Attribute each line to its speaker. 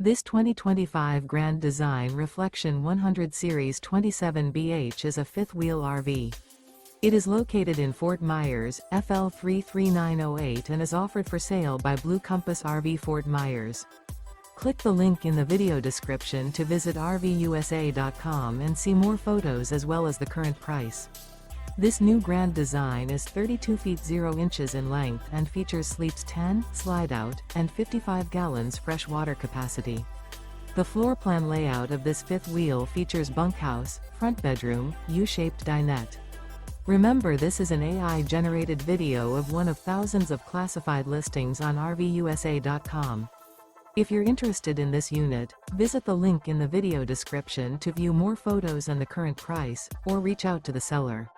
Speaker 1: This 2025 Grand Design Reflection 100 Series 27BH is a fifth-wheel RV. It is located in Fort Myers, FL 33908 and is offered for sale by Blue Compass RV Fort Myers. Click the link in the video description to visit RVUSA.com and see more photos as well as the current price. This new Grand Design is 32 feet 0 inches in length and features sleeps 10, slide-out, and 55 gallons fresh water capacity. The floor plan layout of this fifth wheel features bunkhouse, front bedroom, U-shaped dinette. Remember, this is an AI-generated video of one of thousands of classified listings on RVUSA.com. If you're interested in this unit, visit the link in the video description to view more photos and the current price, or reach out to the seller.